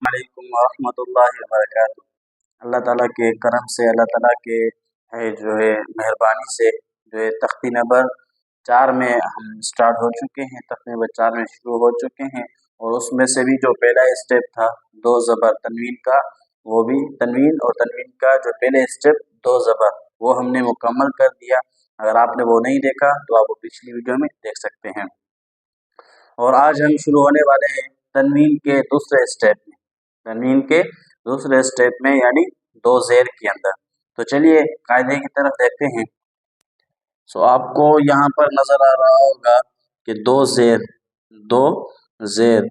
علیکم ورحمۃ اللہ وبرکاتہ۔ اللہ تعالیٰ کے کرم سے، اللہ تعالیٰ کے مہربانی سے تختی نمبر 4 میں ہم سٹارٹ ہو چکے ہیں، تختی نمبر 4 میں شروع ہو چکے ہیں، اور اس میں سے بھی جو پہلا اسٹیپ تھا 2 زبر تنوین کا، وہ بھی تنوین اور تنوین کا جو پہلے اسٹیپ 2 زبر، وہ ہم نے مکمل کر دیا۔ اگر آپ نے وہ نہیں دیکھا تو آپ وہ پچھلی ویڈیو میں دیکھ سکتے ہیں۔ اور آج ہم شروع ہونے والے ہیں تنوین کے دوسرے اسٹیپ میں، تنوین کے دوسرے اسٹیپ میں یعنی 2 زیر کے اندر۔ تو چلیے قاعدے کی طرف دیکھتے ہیں۔ آپ کو یہاں پر نظر آ رہا ہوگا کہ 2 زیر 2 زیر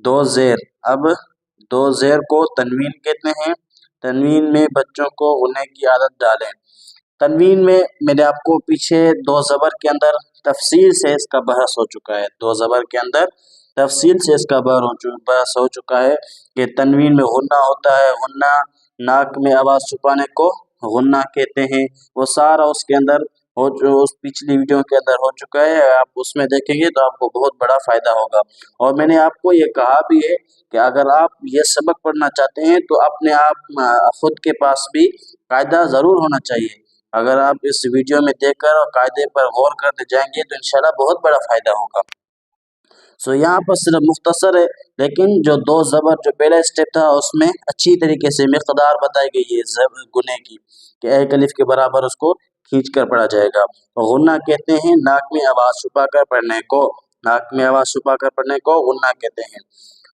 2 زیر۔ اب 2 زیر کو تنوین کہتے ہیں۔ تنوین میں بچوں کو غننے کی عادت ڈالیں۔ تنوین میں نے آپ کو پیچھے 2 زبر کے اندر تفصیل سے اس کا بحث ہو چکا ہے، 2 زبر کے اندر تفصیل سے اس کا بحث ہو چکا ہے کہ تنوین میں غنہ ہوتا ہے، غنہ ناک میں آواز چھپانے کو غنہ کہتے ہیں۔ وہ سارا اس کے اندر اس پچھلی ویڈیو کے اندر ہو چکا ہے، آپ اس میں دیکھیں گے تو آپ کو بہت بڑا فائدہ ہوگا۔ اور میں نے آپ کو یہ کہا بھی ہے کہ اگر آپ یہ سبق پڑھنا چاہتے ہیں تو اپنے آپ خود کے پاس بھی قاعدہ ضرور ہونا چاہیے۔ اگر آپ اس ویڈیو میں دیکھ کر اور قاعدے پر غور کرتے جائیں گے تو انشاءاللہ بہت بڑا فائدہ ہوگا۔ یہاں پر صرف مختصر ہے، لیکن جو 2 زبر جو پہلا اسٹیپ تھا اس میں اچھی طریقے سے مقدار بتائی گئی ہے گنے کی، کہ ایک الف کے برابر اس کو کھینچ کر پڑھا جائے گا۔ غنہ کہتے ہیں ناک میں آواز چھپا کر پڑھنے کو، ناک میں آواز چھپا کر پڑھنے کو غنہ کہتے ہیں۔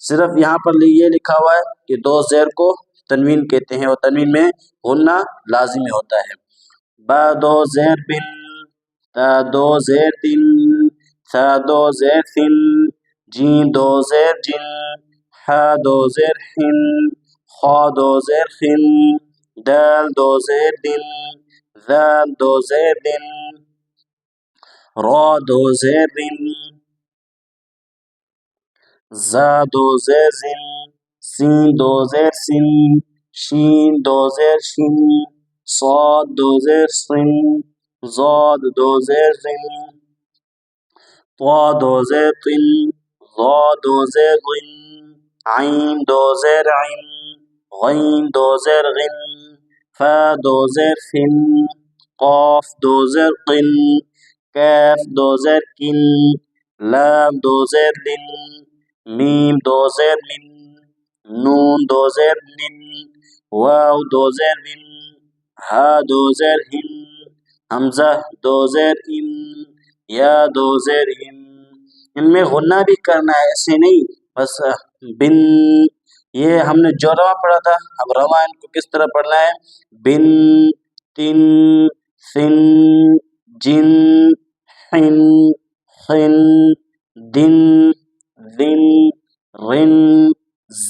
صرف یہاں پر یہ لکھا ہوا ہے کہ 2 زیر کو تنوین کہتے ہیں، اور تنوین میں غنہ لازمی ہوتا ہے۔ با 2 زیر بن، تا 2 زیر تن، ثا 2 زیر ثن، جیم 2 زیر جن، حا 2 زیر حن، خا 2 زیر خن، دال 2 زیر دن، ذال 2 زیر دن، را 2 زیر رن، زا 2 زیر زن، سین 2 زیر سن، شین 2 زیر شن، صاد 2 زیر صن، ضاد 2 زیر زن، طا 2 زیر طن، ظا 2 زیر ظن، عین 2 زیر عن، غین 2 زیر غن، فا 2 زیر فن، قاف 2 زیر قن، کاف 2 زیر کن، لام 2 زیر لن، میم 2 زیر من، نون 2 زیر نن، واو 2 زیر ون، ہا 2 زیر ہن، حمزہ 2 زیر ان، یا 2 زیر ان۔ ان میں غنہ بھی کرنا ہے، ایسے نہیں بس بن۔ یہ ہم نے جو رواں پڑھا تھا، اب رواں ان کو کس طرح پڑھنا ہے؟ بن، تن، ثن، جن، حن، خن، دن، ذن، رن،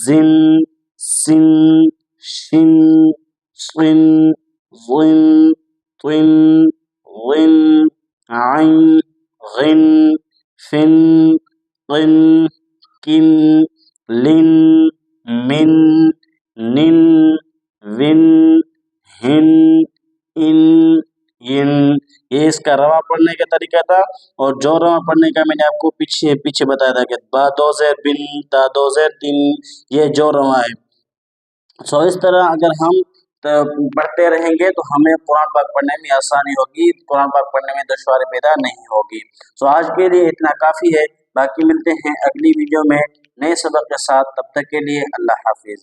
زن، سن، شن، صن، ظن، طن، ظن، عن، غن، فن، قن، کن، لن، من، نن، ون، ہن، ان، ین۔ یہ اس کا رواں پڑھنے کا طریقہ تھا، اور جو رواں پڑھنے کا میں نے آپ کو پیچھے بتایا تھا کہ با 2 زیر بن، تا 2 زیر تن، یہ جو رواں ہے۔ اس طرح اگر ہم پڑھتے رہیں گے تو ہمیں قرآن پاک پڑھنے میں آسانی ہوگی، قرآن پاک پڑھنے میں دشواری پیدا نہیں ہوگی۔ آج کے لیے اتنا کافی ہے، باقی ملتے ہیں اگلی ویڈیو میں نئے سبق کے ساتھ، تب تک کے لیے اللہ حافظ۔